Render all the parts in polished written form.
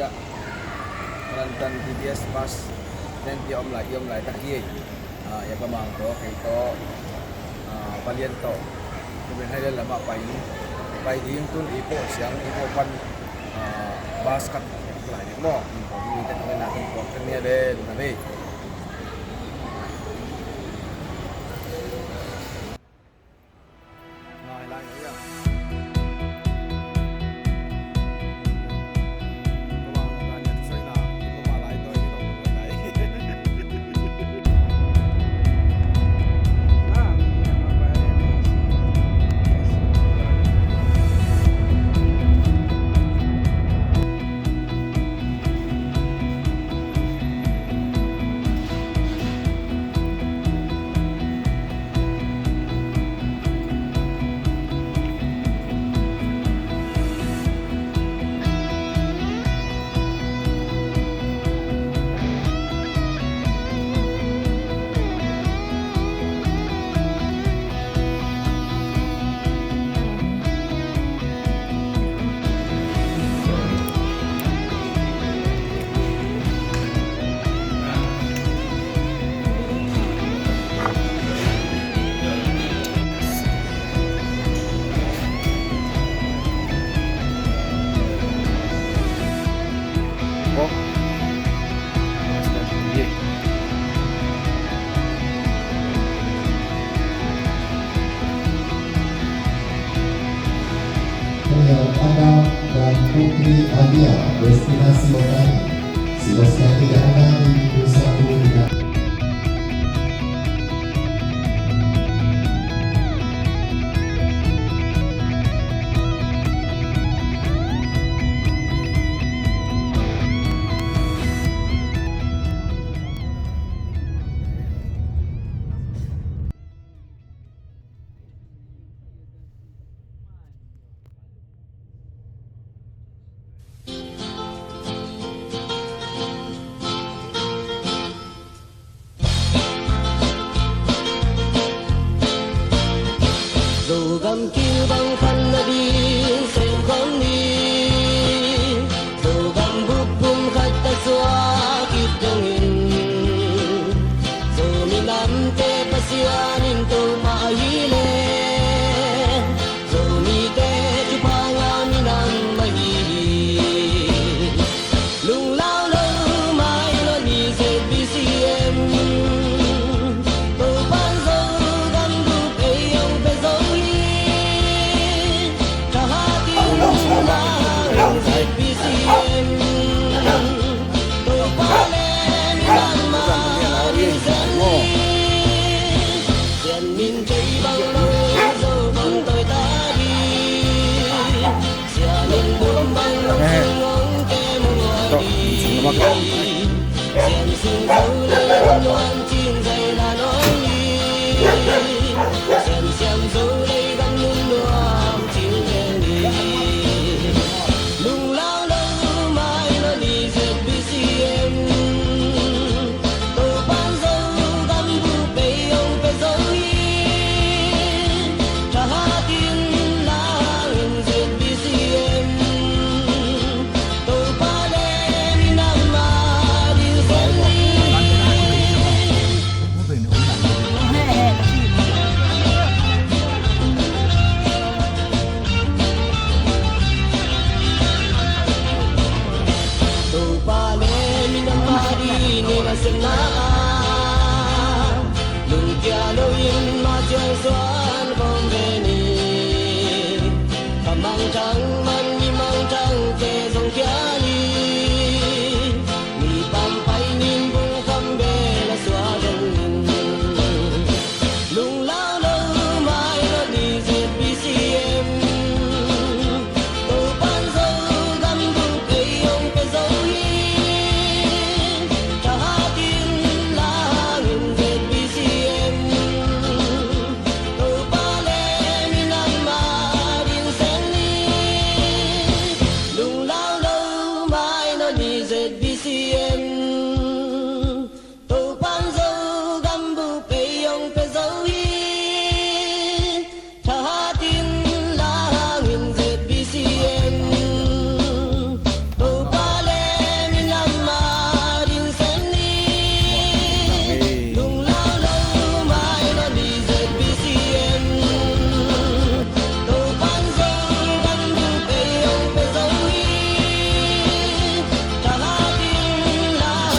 ya Kelantan DBS pas dan iom lai tak ye ya kemang to kai to palian to kemudian hai lama pai di tun ipo siang ipo pan basket lai mo ni kan kena ko kena de nabe Adam dan Putri Adia destinasi Lokani siloskan perjalanan di Nusa Tenggara. Dù gầm kêu băng khăn là đi xem con đi dù gầm bút bùm khách ta xóa kịp trong hình dù mình nắm tê pa siya ninto maahile dù mi tê chụp hanga mi nang mahili lung lao lâu mai lo ni sẽ BCM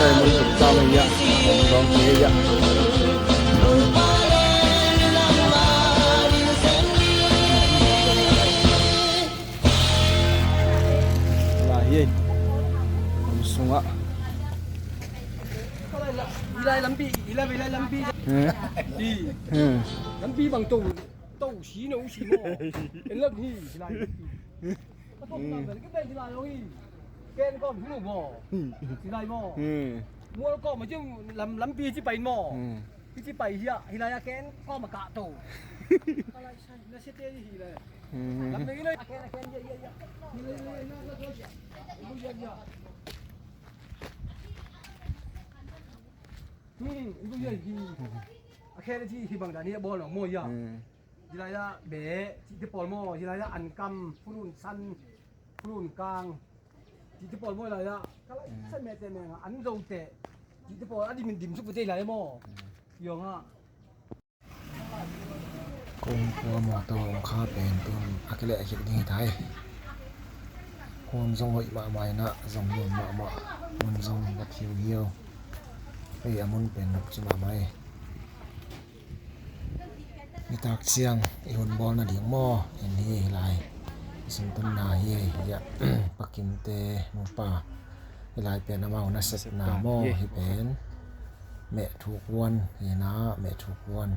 saya mun pertama ya dong ya lah ye sunga Ilai lambi lambi bang tau xí nó xí mò en lắc hi ilai có tông làm cái bên ilai đâu hi ken con không đủ mò ilai mò mua con mà chứ làm lambi chứ bay mò cái chứ bay hiya ilai ken con mà cả tàu ilai sai nó sẽ tê gì này làm cái này ken ibu ya hi akhirnyaที่บางดานี่บอลหลงมวยอ่ะทีไรละเบ๋ที่ปอลมอทีไรละอันกำผู้รุ่นสั้นผู้รุ่นกลางที่ปอลมออะไรละก็เลยใช่แม่แต่แม่อันเราแต่ที่ปอลอันนี้มันดิ่มสุกประเทศไรมอยองอ่ะ กงพัวหมอตองข้าเป็นต้นอักเละคิดนี่ไทยคนทรงหอยมาใหม่นะทรงยนมามันทรงบัดเหี่ยวไอ้อามุนเป็นนักจุมาใหม่มีตากเสียงอีหุ่นบอลน่ะเดียงหม้ออันนี้ลายสิงต้นนาเย่ยะปักกิมเตมูป่าลายเป็นน้ำเมานะเสนาหม้อให้เป็นแม่ถูกวนเฮนะแม่ถูกวน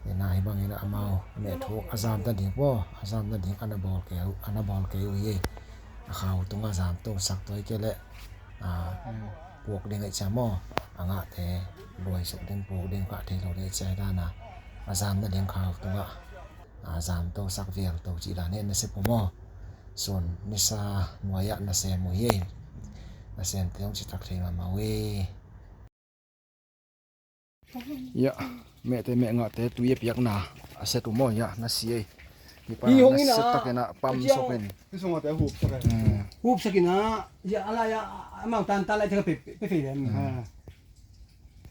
เฮนะให้บางเฮนะเมาแม่ถูกอาซามตันเดียงป่ออาซามตันเดียงอันนาบอลเกวเย่เขาตรงอาซามตรงสักตัวเกละพวกเด้งไอ้ชาหม้ออ่างะแต่รวยสุดเด้งพวกเด้งกะเทเราได้ใจด้านนะอาซามตันเดียงเขาตรงอาซามตัวสักเวียลตัวจีดาเนี่ยนะเสพหม้อส่วนนิสาหน่วยะนะเซมเย่นะเซมเตียงจิตักเทมาเวya mẹ te mẹ ngọ te tu ye piak na ase tu mo ya na si ai ni pa na set tak na pam so pen cái sông ở húp sakin na ya ala ya amang tan tan lại theo pe fe dem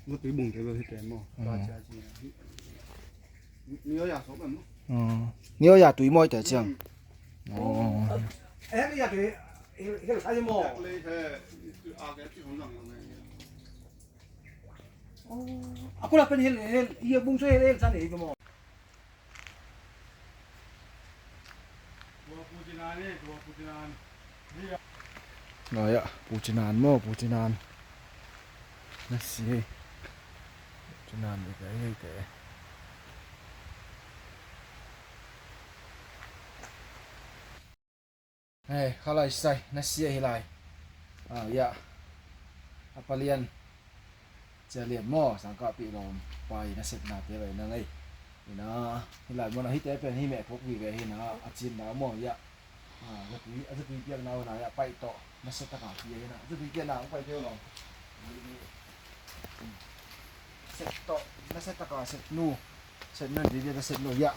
nó tùy bùng cái về cái mò nhớ nhà số mình nhớ ya tu moi te chang em bây giờ cái ai mò lấy cái cái chứ không rằng aku lah pen ia bungsu hel sana itu mo dua putinan rồi ạ puchinan mo puchinan na si ai puchinan đi cái hay thế hey kalau isai na si ai lai ya apalianจะเรียนหม้อสังกัดปีลมไปนะเสร็จนาเตะไปนั่งไอ้นะหลายมันฮิตเป็นที่แม่พกวีเวหินะอาจินนะหม้อยะก็คืออาจจะเปียกนาวนะไปต่อนะเสร็จตะกาปีนะจะเปียกนาวไปเที่ยวลองเสร็จต่อนะเสร็จตะกาเสร็จนู่เสร็จนั่นดีๆจะเสร็จนู่ยะ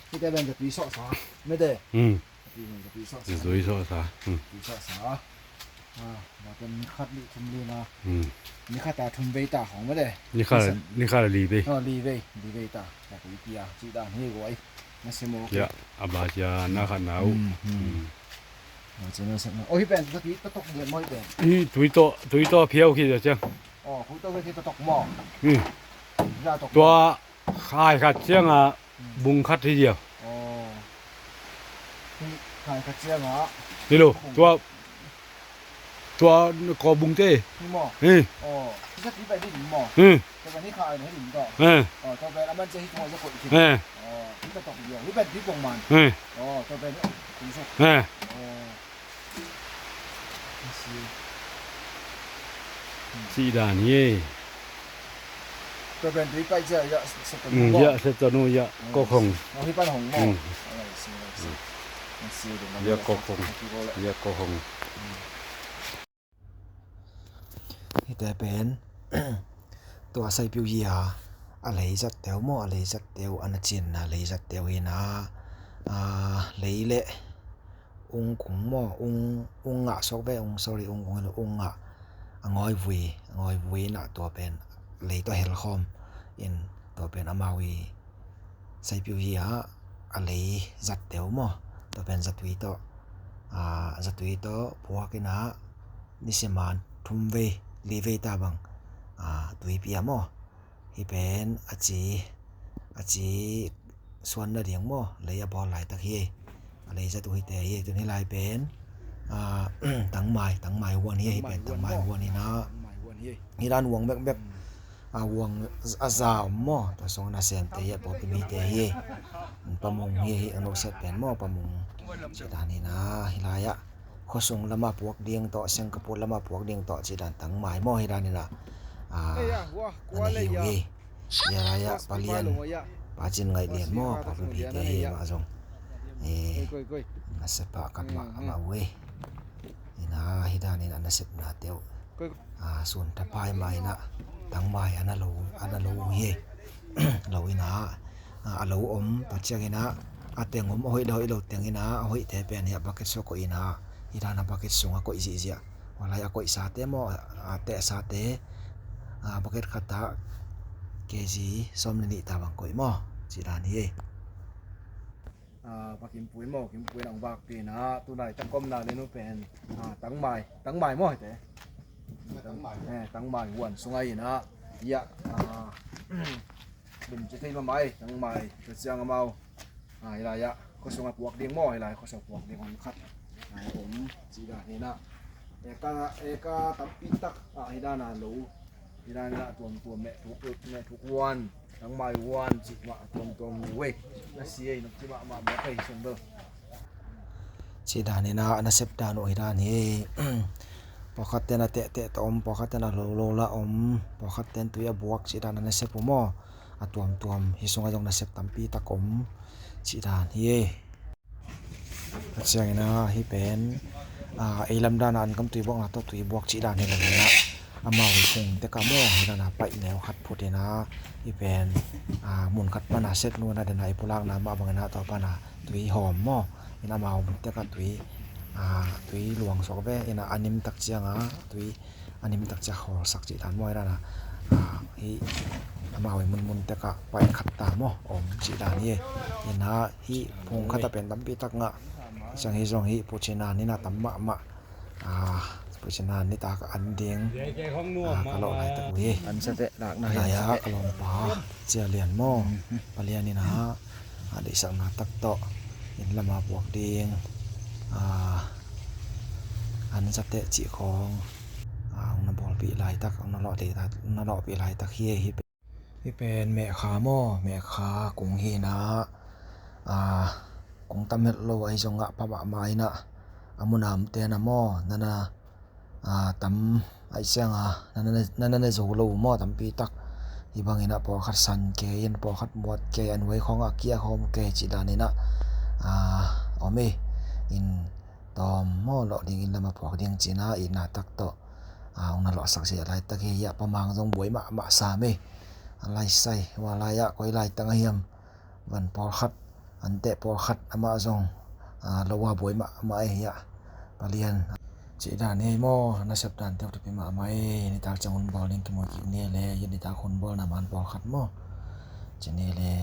ที่แต่เป็นจะปีสอสาไม่ได้ปีนึงจะปีสอสา 所以说啥ปีสอสาเราเป็นคัดลิทุมลีนะนี่ข้าตาทุมเวตาของไม่ได้你看了里呗ลีเวตาแต่ก็อีกอย่างจีดานนี่ก็ไอ้นั่นเสมอ 呀阿爸家那看到เราจะนั่นเสมอโอ้ยเป็นตะกี้ตะตกเดือนไม่เป็น最多飘去就这样อ๋อคุณต้องไปที่ตะตกหม้อยาตกตัวขายขัดเชียงอ่ะบุงคัดทีเดียว อ๋อที่ขายกระเจี๊ยบเหรอ นี่ลูกตัวกอบุงเต้ ที่หม้ออ๋อที่ตะกี้ไปที่หลิมหม้อแต่วันนี้ขายให้หลิมต่ออ๋อต่อไปแล้วมันจะให้ตัวจะกดอีกทีอ๋อที่ตะตกเดียวที่เป็นที่กงมันอ๋อต่อไปนี่คุณสุกอ๋อสีดานนี่ตัวเป็นที่ไปเจอเยอะสุดตัว เยอะเสร็จตัวนู้นเยอะก็คง อ๋อที่ปั้นหงหม้อเยอะก็คงแต่เป็นตัวใส่ปิวเยียอะไรจัดเตียวหม้ออะไรจัดเตียวอันจินอะไรจัดเตียวเฮนะเลยเละองค์กุงหม้อองค์สอกเวองค์ sorry องค์อะไรองค์งอยวีน่ะตัวเป็นเลยตัวเฮลคอมอินตัวเป็นอมาวีใส่ปิวเยียอะไรจัดเตียวหม้อตัวเป็นจัดวีโตพวกกินะนิสมันทุ่มเว ลีเวตาบังตุยเปียมอฮิเป็นอาจีส่วนนะเดียงมอเลยบอลหลายตะเฮอะไรจะตุยแต่เฮตัวนี้ลายเป็นตังไม้วัวนี่ฮิเป็นตังไม้วัวนี่นะนี่ด้านวงแบบวงอาซามอตัวสองนาเซนเตยปอปิมีเตเฮปะมงเฮอนุเซตเป็นมอปะมงจิดานี่นะฮิลายะขอส่งละมาพวกเดียงต่อเสียงกระปุละมาพวกเดียงต่อจิดานตังไม้มอฮิดานี่นะอันนี้ฮิวเฮยาลายะปาเลียนปาจินไงเลียนมอปอปิมีเตเฮมาซงนาเซปะกันมาเวนี่นะฮิดานี่นะนาเซปนาเตียวส่วนตะพายไม้นะตังไม้อันนั้นโลเฮ เราอินะเราปัจจัยอินะเตียงโอ้ยเราเตียงอินะโอ้ยแต่เป็นเนี่ยบักเก็ตสก็อินะอีด้านบักเก็ตส่งก็อีสิอ่ะวันไรก็อีสาเตมอเตสาเตบักเก็ตขัดตาเกจีสมนิตาบังก็อีมอจีด้านนี้ปากิมปุยหม้อกิมปุยหนังบากปีนะตัวไหนตั้งก้มนาเลยนู้เป็นตั้งไม้หม้อแต่ตั้งไม้วนสงไงนะยะเป็นจะที่มาไม้ตั้งไม้จะเสียงเมาอะไรยะก็ส่งพวกเลี้ยงหม้ออะไรก็ส่งพวกเลี้ยงคัดผมจีดานี่นะเอกาตับปีตักให้ด้านนั้นรู้ที่ด้านนั้นตัวแม่ทุกวันทั้งไม้วันจิตว่าตัวเว้ยน่าเสียนักที่มาไปส่งเด้อจีดานี่นะน่าเสพดานโอ้ยด้านนี้พอขัดเตนเตะตอมพอขัดเตนโลละพอขัดเตนตัวยบวกจีดาน่าเสพมอตัวฮิสงจงน่าเสพตัมปีตะกมจีดานี่ปัจจัยนะฮิเป็นไอ้ลำดานันกำตุยบวกนะตัวตุยบวกจีดานี่ละนะมาวิคงแต่กะโมฮิดานะไปแล้วขัดพุทธินะฮิเป็นมุนขัดปนาเสร็จนู่นนะเดนไอปุลางนะมาบังนะต่อปนาตุยหอมฮินามาเอาแต่กะตุยหลวงสอกเวอินะอันนิมตักเจียงตุยอันนิมตักเจียขอสักจิตานมวยนะฮิมาเอามุนแต่กะไปขัดตามจิตานี่อินะฮิพงขัดเป็นตัมปีตักงะจังฮิจงฮิปุชนานี่นะตัมมะปุชนานี่ตากอันเดียงกะโลไหนตะกุยอันเสด็จหลักนะ นายกะลงปาเจียเลียนมอปะเลียนนี่นะได้สักนาตักโตอินละมาบวกเดียงอันสเตจิของนบอลปีลายตักนลอเตตนลอปีลายตักเฮียฮิเป็นแม่ขาหม้อแม่ขากงเฮนะกงตำเม็ดโลไอจงะปะบะไม้นะมุนามเตนะหม้อนั่นนะตำไอเสียงนั่นโจโลหม้อตำปีตักอีบางอินะพอขัดสันเกยนพอขัดหมวดเกยอันไว้ของเกียร์โฮมเกยจิดานี่นะเมอินตอมหม้อหล่อดิ่งอินละมาพอกดิ่งจีน่าอินนาตักโตน่าหล่อสักเสียไรตะเกียประมังจงบวยมาสาเมอะไรใส่ว่าลายะก้อยลายตั้งเฮียมวันพอขัดอันเตะพอขัดมาจงละว่าบวยมาไอ้ยะปะเลียนจีดานนี่หม้อน่าสับดานเท่าที่เป็นมาไม่นี่ตาจังคนบอลนี่กินมวยกินเนี่ยเลยยันนี่ตาคนบอลน่ะมันพอขัดหม้อจะเนี่ยเลย